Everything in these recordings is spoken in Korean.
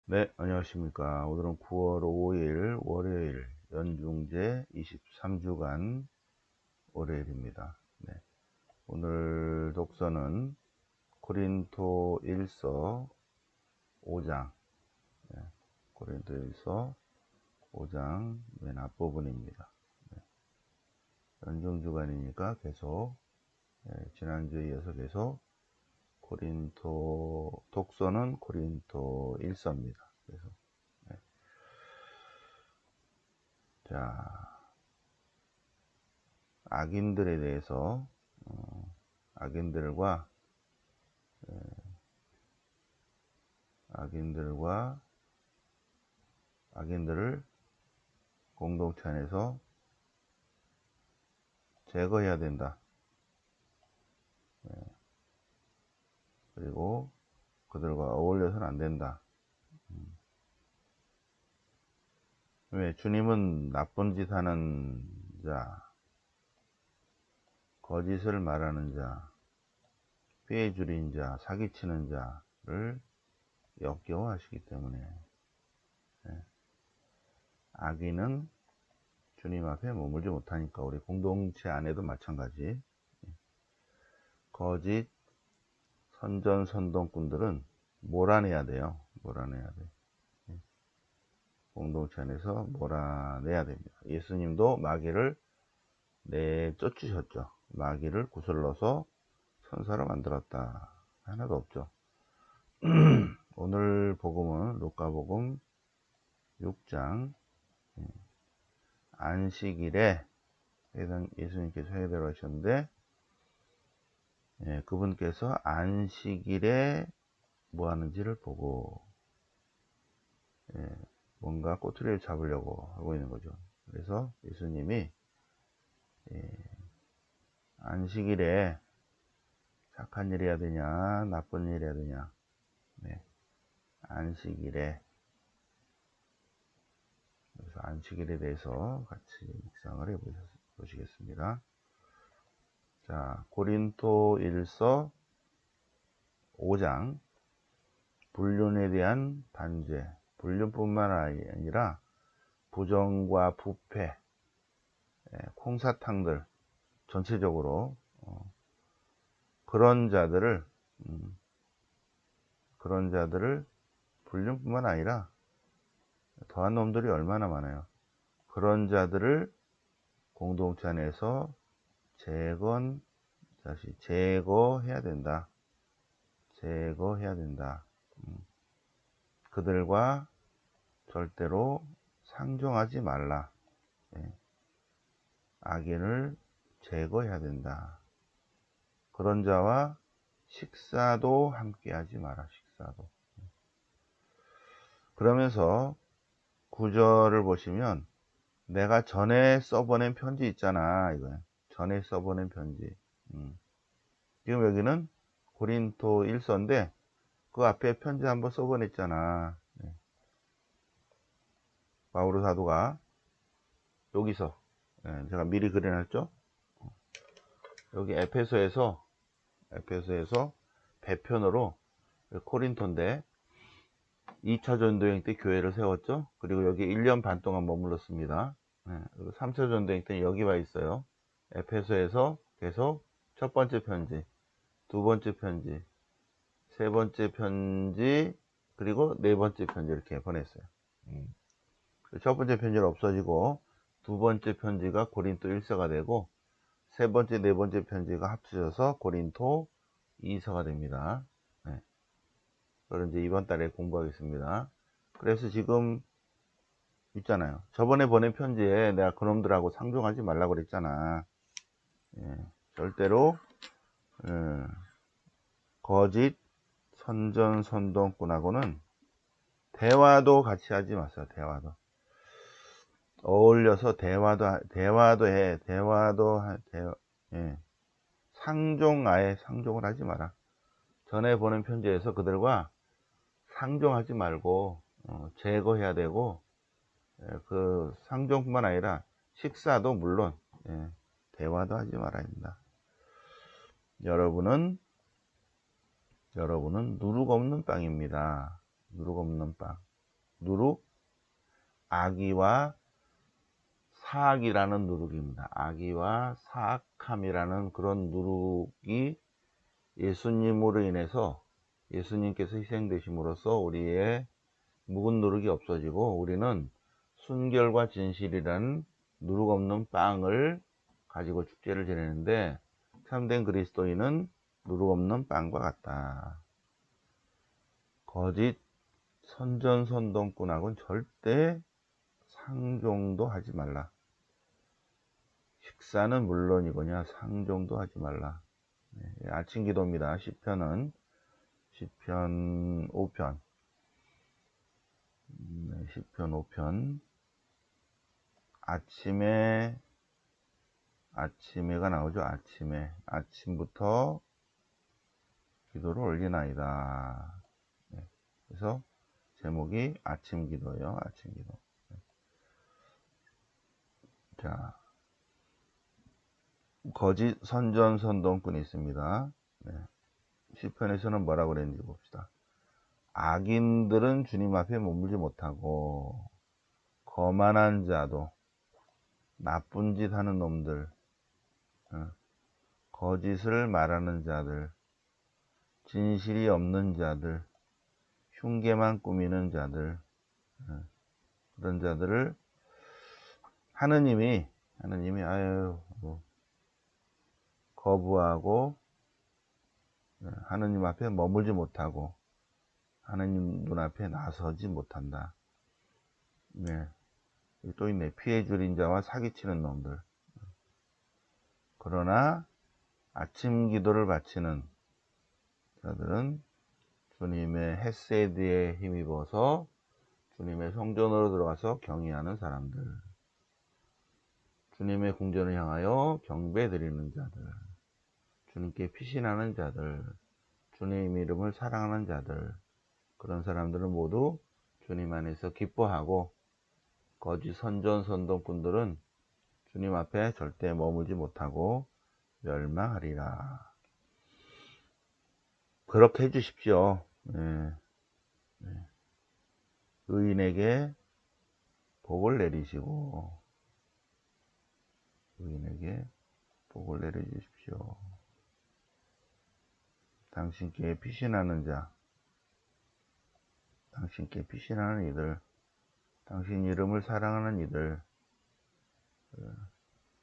네, 안녕하십니까. 오늘은 9월 5일 월요일 연중제 23주간 월요일입니다. 네, 오늘 독서는 고린도 1서 5장, 네, 고린도 1서 5장 맨 앞부분입니다. 네, 연중주간이니까 계속 지난주에 이어서 계속 고린도 독서는 고린도 1서입니다. 그래서 네. 자, 악인들에 대해서 악인들과 악인들과 악인들을 공동체 안에서 제거해야 된다. 그리고 그들과 어울려서는 안 된다. 왜? 주님은 나쁜 짓 하는 자, 거짓을 말하는 자, 피해 줄인 자, 사기치는 자를 역겨워하시기 때문에 악인은 주님 앞에 머물지 못하니까 우리 공동체 안에도 마찬가지. 거짓 선전선동꾼들은 몰아내야 돼요. 몰아내야 돼. 공동체 안에서 몰아내야 됩니다. 예수님도 마귀를 내쫓으셨죠. 마귀를 구슬러서 선사로 만들었다. 하나도 없죠. 오늘 복음은 루카복음 6장 안식일에 예수님께서 회개대로 하셨는데 그분께서 안식일에 뭐 하는지를 보고 뭔가 꼬투리를 잡으려고 하고 있는 거죠. 그래서 예수님이 안식일에 착한 일 해야 되냐 나쁜 일 해야 되냐, 안식일에, 그래서 안식일에 대해서 같이 묵상을 해 보시겠습니다. 자, 고린도 1서 5장 불륜에 대한 단죄, 불륜뿐만 아니라 부정과 부패, 콩사탕들 전체적으로 그런 자들을 불륜뿐만 아니라 더한 놈들이 얼마나 많아요. 그런 자들을 공동체 안에서 제거해야 된다. 제거해야 된다. 그들과 절대로 상종하지 말라. 악인을 제거해야 된다. 그런 자와 식사도 함께 하지 마라. 식사도. 그러면서 구절을 보시면 내가 전에 써보낸 편지 있잖아. 이거 전에 써보낸 편지. 지금 여기는 고린도 1서인데 그 앞에 편지 한번 써보냈잖아. 바오로 사도가 여기서 제가 미리 그려놨죠. 여기 에페소에서 배편으로 코린토인데 2차 전도행 때 교회를 세웠죠. 그리고 여기 1년 반 동안 머물렀습니다. 그리고 3차 전도행 때 여기 와 있어요. 에페소에서 계속 첫 번째 편지, 두 번째 편지, 세 번째 편지, 그리고 네 번째 편지 이렇게 보냈어요. 첫 번째 편지는 없어지고 두 번째 편지가 고린도 1서가 되고 세 번째, 네 번째 편지가 합쳐져서 고린도 2서가 됩니다. 그걸 이제 이번 달에 공부하겠습니다. 그래서 지금 있잖아요. 저번에 보낸 편지에 내가 그놈들하고 상종하지 말라고 그랬잖아. 절대로 거짓 선전선동꾼하고는 대화도 같이 하지 마세요. 대화도 어울려서 대화도 해. 아예 상종을 하지 마라. 전에 보낸 편지에서 그들과 상종하지 말고 제거해야 되고, 그 상종뿐만 아니라 식사도 물론 대화도 하지 말아야 된다. 여러분은 누룩 없는 빵입니다. 누룩 없는 빵. 누룩, 악의와 사악이라는 누룩입니다. 악의와 사악함이라는 그런 누룩이 예수님으로 인해서 예수님께서 희생되심으로써 우리의 묵은 누룩이 없어지고 우리는 순결과 진실이라는 누룩 없는 빵을 가지고 축제를 지내는데 참된 그리스도인은 누룩 없는 빵과 같다. 거짓 선전선동꾼하고는 절대 상종도 하지 말라. 식사는 물론이거냐 상종도 하지 말라. 아침 기도입니다. 시편은 시편 5편 시편 5편 아침에가 나오죠. 아침부터 기도를 올리나이다. 그래서 제목이 아침 기도예요. 아침 기도. 자, 거짓 선전선동꾼이 있습니다. 시편에서는 뭐라고 그랬는지 봅시다. 악인들은 주님 앞에 머물지 못하고 거만한 자도 나쁜 짓 하는 놈들, 거짓을 말하는 자들, 진실이 없는 자들, 흉계만 꾸미는 자들, 그런 자들을 하느님이 거부하고 하느님 앞에 머물지 못하고 하느님 눈앞에 나서지 못한다. 또 있네. 피해 줄인 자와 사기치는 놈들. 그러나 아침 기도를 바치는 자들은 주님의 헤세드에 힘입어서 주님의 성전으로 들어가서 경외하는 사람들, 주님의 궁전을 향하여 경배 드리는 자들, 주님께 피신하는 자들, 주님 이름을 사랑하는 자들, 그런 사람들은 모두 주님 안에서 기뻐하고 거짓 선전선동꾼들은 주님 앞에 절대 머물지 못하고 멸망하리라. 그렇게 해주십시오. 의인에게 복을 내리시고 의인에게 복을 내려주십시오. 당신께 피신하는 자, 당신께 피신하는 이들, 당신 이름을 사랑하는 이들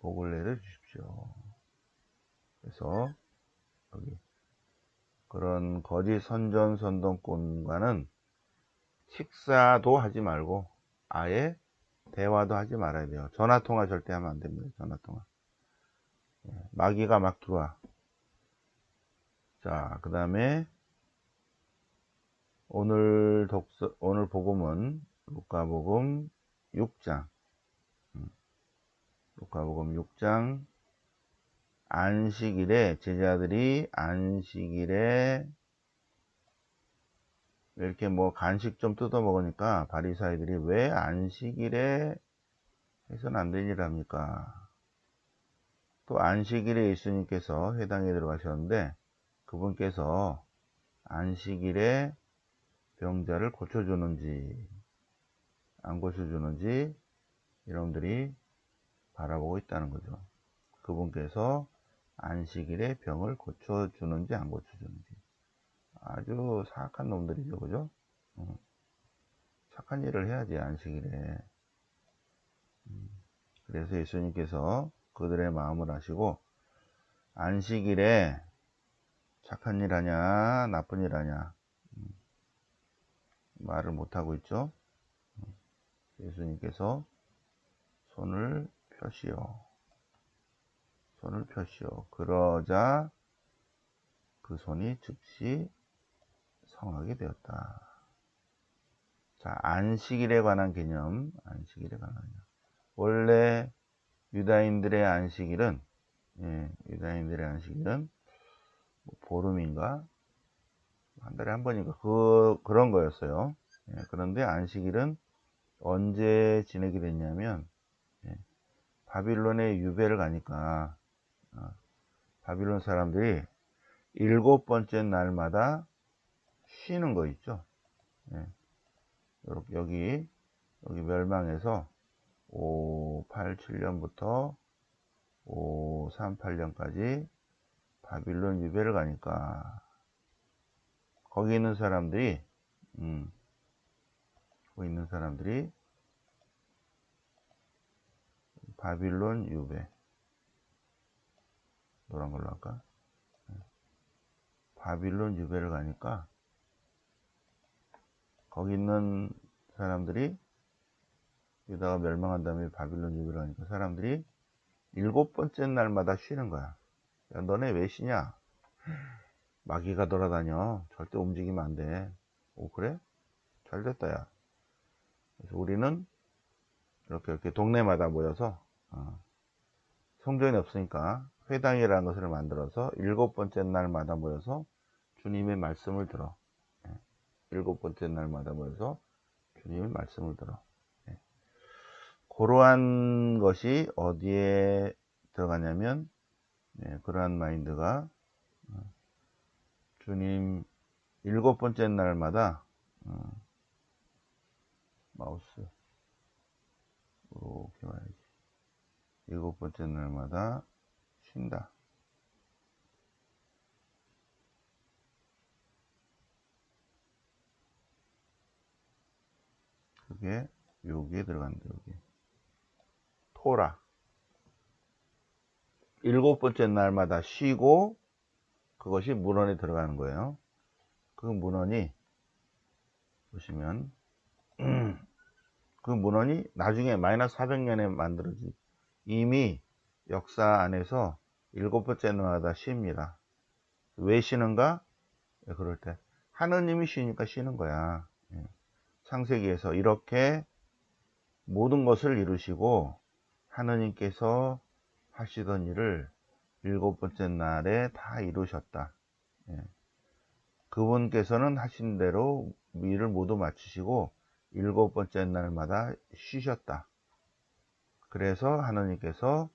복을 내려주십시오. 그래서 여기 그런 거짓 선전선동꾼과는 식사도 하지 말고 아예 대화도 하지 말아야 돼요. 전화통화 절대 하면 안 됩니다. 전화통화. 마귀가 막 들어와. 자, 그 다음에 오늘 복음은 루카복음 6장. 루카복음 6장 안식일에 제자들이 안식일에 이렇게 뭐 간식 좀 뜯어 먹으니까 바리사이들이 왜 안식일에 해서는 안 되는 일 합니까? 또 안식일에 예수님께서 회당에 들어가셨는데 그분께서 안식일에 병자를 고쳐주는지 안 고쳐주는지 여러분들이 바라보고 있다는 거죠. 그분께서 안식일에 병을 고쳐주는지 안 고쳐주는지. 아주 사악한 놈들이죠. 그죠? 착한 일을 해야지 안식일에. 그래서 예수님께서 그들의 마음을 아시고 안식일에 착한 일 하냐 나쁜 일 하냐 말을 못하고 있죠. 예수님께서 손을 펴시오. 그러자 그 손이 즉시 성하게 되었다. 자, 안식일에 관한 개념. 원래 유다인들의 안식일은 보름인가 한 달에 한 번인가 그런 거였어요. 그런데 안식일은 언제 지내게 됐냐면 바빌론의 유배를 가니까 바빌론 사람들이 7번째 날마다 쉬는 거 있죠. 여기 멸망해서 587년부터 538년까지 바빌론 유배를 가니까 거기 있는 사람들이 바빌론 유배, 노란 걸로 할까? 바빌론 유배를 가니까 거기 있는 사람들이, 유다가 멸망한 다음에 바빌론 유배를 가니까 사람들이 7번째 날마다 쉬는 거야. 야, 너네 왜 쉬냐? 마귀가 돌아다녀. 절대 움직이면 안 돼. 오, 그래? 잘 됐다, 야. 그래서 우리는 이렇게 동네마다 모여서, 성전이 없으니까 회당이라는 것을 만들어서 7번째 날마다 모여서 주님의 말씀을 들어. 7번째 날마다 모여서 주님의 말씀을 들어. 그러한 것이 어디에 들어가냐면, 그러한 마인드가 주님 7번째 날마다, 마우스 이렇게 와야지. 7번째 날마다 쉰다. 그게 여기에 들어간다. 여기 토라. 7번째 날마다 쉬고 그것이 문헌에 들어가는 거예요. 그 문헌이 보시면 그 문헌이 나중에 마이너스 400년에 만들어진, 이미 역사 안에서 7번째 날마다 쉽니다. 왜 쉬는가? 그럴 때 하느님이 쉬니까 쉬는 거야. 창세기에서 이렇게 모든 것을 이루시고 하느님께서 하시던 일을 7번째 날에 다 이루셨다. 그분께서는 하신 대로 일을 모두 마치시고 7번째 날마다 쉬셨다. 그래서 하느님께서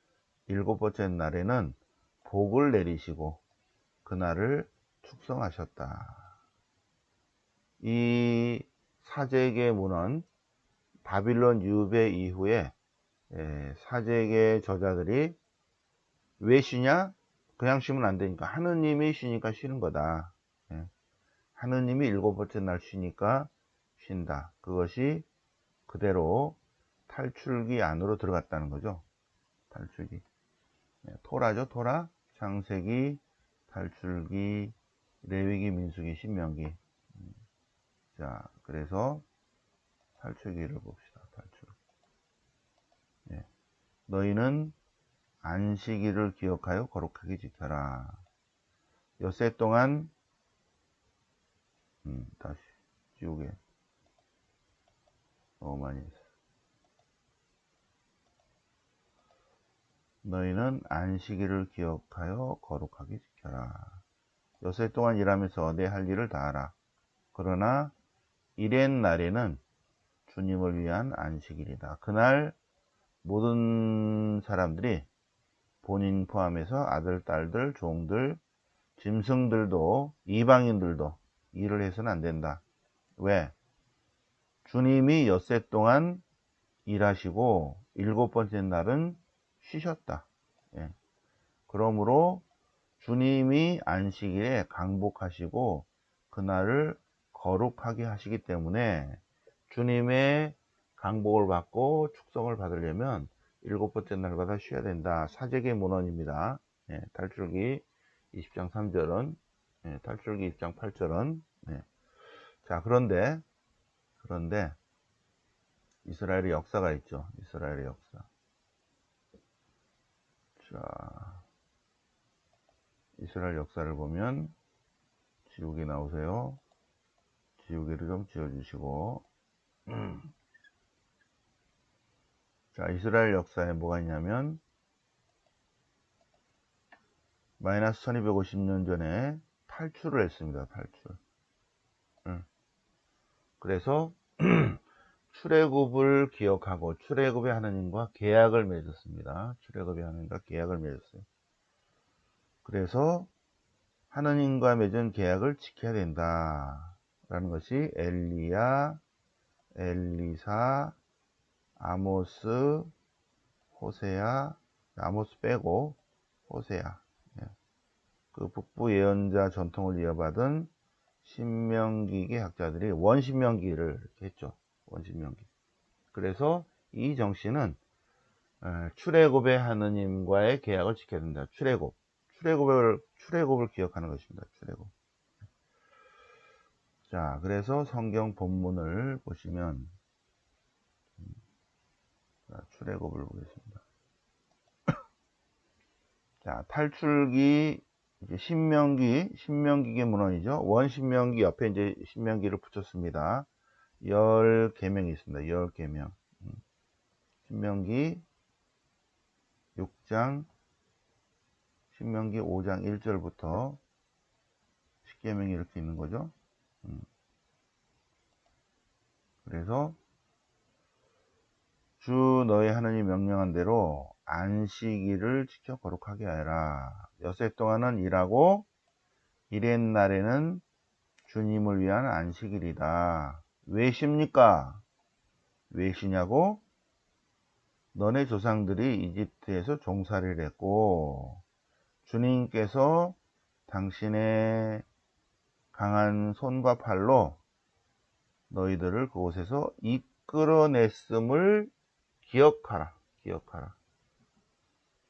7번째 날에는 복을 내리시고 그날을 축성하셨다. 이 사제계 문헌, 바빌론 유배 이후에 사제계 저자들이 왜 쉬냐? 그냥 쉬면 안 되니까 하느님이 쉬니까 쉬는 거다. 하느님이 7번째 날 쉬니까 쉰다. 그것이 그대로 탈출기 안으로 들어갔다는 거죠. 탈출기. 토라죠, 토라. 창세기, 탈출기, 레위기, 민수기, 신명기. 자, 그래서 탈출기를 봅시다. 탈출. 너희는 안식일을 기억하여 거룩하게 지켜라. 엿새 동안, 다시 지우개. 너무 많이 했어. 너희는 안식일을 기억하여 거룩하게 지켜라. 엿새 동안 일하면서 내 할 일을 다하라. 그러나 이랜 날에는 주님을 위한 안식일이다. 그날 모든 사람들이 본인 포함해서 아들, 딸들, 종들, 짐승들도 이방인들도 일을 해서는 안 된다. 왜? 주님이 엿새 동안 일하시고 7번째 날은 쉬셨다. 그러므로 주님이 안식일에 강복하시고 그날을 거룩하게 하시기 때문에 주님의 강복을 받고 축성을 받으려면 7번째 날마다 쉬어야 된다. 사제계 문헌입니다. 탈출기 20장 3절은, 탈출기 20장 8절은. 자, 그런데 이스라엘의 역사가 있죠. 이스라엘의 역사. 자, 이스라엘 역사를 보면 지우개 나오세요. 지우개를 좀 지어주시고. 자, 이스라엘 역사에 뭐가 있냐면 마이너스 1250년 전에 탈출을 했습니다. 탈출. 그래서 출애굽을 기억하고 출애굽의 하느님과 계약을 맺었습니다. 출애굽의 하느님과 계약을 맺었어요. 그래서 하느님과 맺은 계약을 지켜야 된다라는 것이 엘리야, 엘리사, 아모스, 호세아, 아모스 빼고 호세아. 그 북부 예언자 전통을 이어받은 신명기계 학자들이 원신명기를 이렇게 했죠. 원신명기. 그래서 이 정신은 출애굽의 하느님과의 계약을 지켜야 된다. 출애굽을 기억하는 것입니다. 출애굽. 자, 그래서 성경 본문을 보시면 출애굽을 보겠습니다. 자, 탈출기 이제 신명기계 문헌이죠. 원신명기 옆에 이제 신명기를 붙였습니다. 10계명이 있습니다. 10계명. 신명기 6장, 신명기 5장 1절부터 10계명이 이렇게 있는 거죠. 그래서 주 너의 하나님 명령한 대로 안식일을 지켜 거룩하게 하라. 여섯 해 동안은 일하고 일의 날에는 주님을 위한 안식일이다. 왜 쉽니까? 왜 쉬냐고? 너네 조상들이 이집트에서 종살이를 했고 주님께서 당신의 강한 손과 팔로 너희들을 그곳에서 이끌어냈음을 기억하라. 기억하라.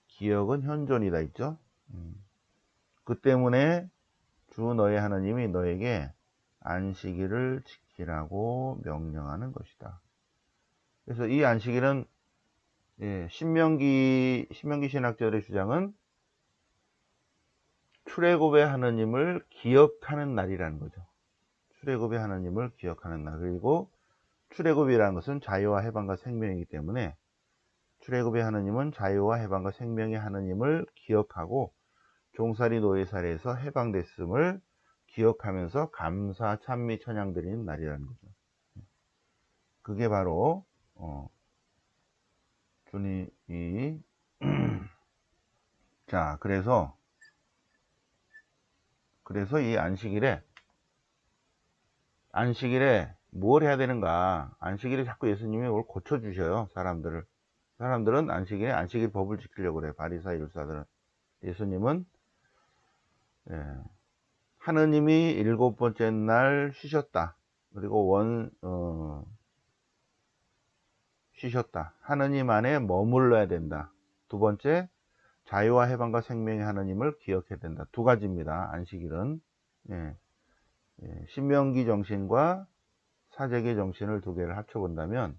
기억은 현존이다 있죠. 그 때문에 주 너의 하나님이 너에게 안식일을 지키라고 명령하는 것이다. 그래서 이 안식일은 신명기 신학자들의 주장은 출애굽의 하나님을 기억하는 날이라는 거죠. 출애굽의 하나님을 기억하는 날. 그리고 출애굽이라는 것은 자유와 해방과 생명이기 때문에 출애굽의 하나님은 자유와 해방과 생명의 하나님을 기억하고 종살이 노예살이에서 해방됐음을 기억하면서 감사 찬미 찬양 드리는 날이라는 거죠. 그게 바로 주님이 자, 그래서 이 안식일에 뭘 해야 되는가? 안식일에 자꾸 예수님이 뭘 고쳐주셔요. 사람들은 안식일 법을 지키려고 그래. 바리사이 율사들은. 예수님은 하느님이 7번째 날 쉬셨다. 그리고 쉬셨다. 하느님 안에 머물러야 된다. 두 번째, 자유와 해방과 생명의 하느님을 기억해야 된다. 두 가지입니다. 안식일은. 신명기 정신과 사제기 정신을 두 개를 합쳐본다면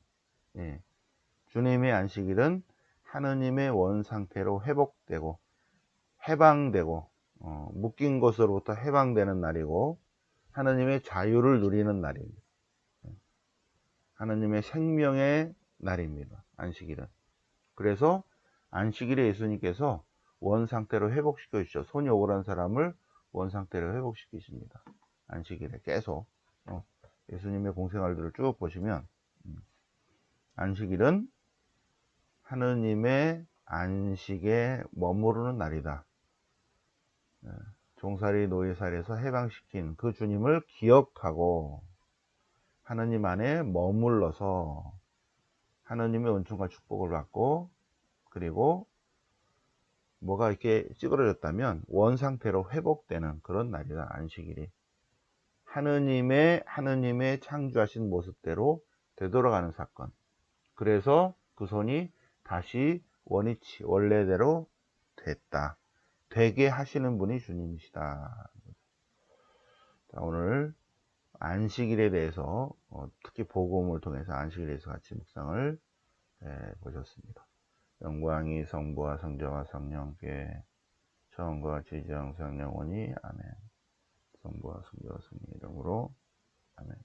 주님의 안식일은 하느님의 원 상태로 회복되고 해방되고 묶인 것으로부터 해방되는 날이고 하느님의 자유를 누리는 날입니다. 하느님의 생명의 날입니다. 안식일은. 그래서 안식일에 예수님께서 원 상태로 회복시켜 주시죠. 손이 억울한 사람을 원 상태로 회복시키십니다. 안식일에 계속 예수님의 공생활들을 쭉 보시면 안식일은 하느님의 안식에 머무르는 날이다. 종살이 노예살에서 해방시킨 그 주님을 기억하고 하느님 안에 머물러서 하느님의 은총과 축복을 받고 그리고 뭐가 이렇게 찌그러졌다면 원 상태로 회복되는 그런 날이다. 안식일이. 하느님의 창조하신 모습대로 되돌아가는 사건. 그래서 그 손이 다시 원래대로 됐다. 되게 하시는 분이 주님이시다. 자, 오늘 안식일에 대해서 특히 복음을 통해서 안식일에 대해서 같이 묵상을 보셨습니다. 영광이 성부와 성자와 성령께 처음과 같이 이제 항상 영원히 아멘. 성부와 성자와 성령 이름으로 아멘.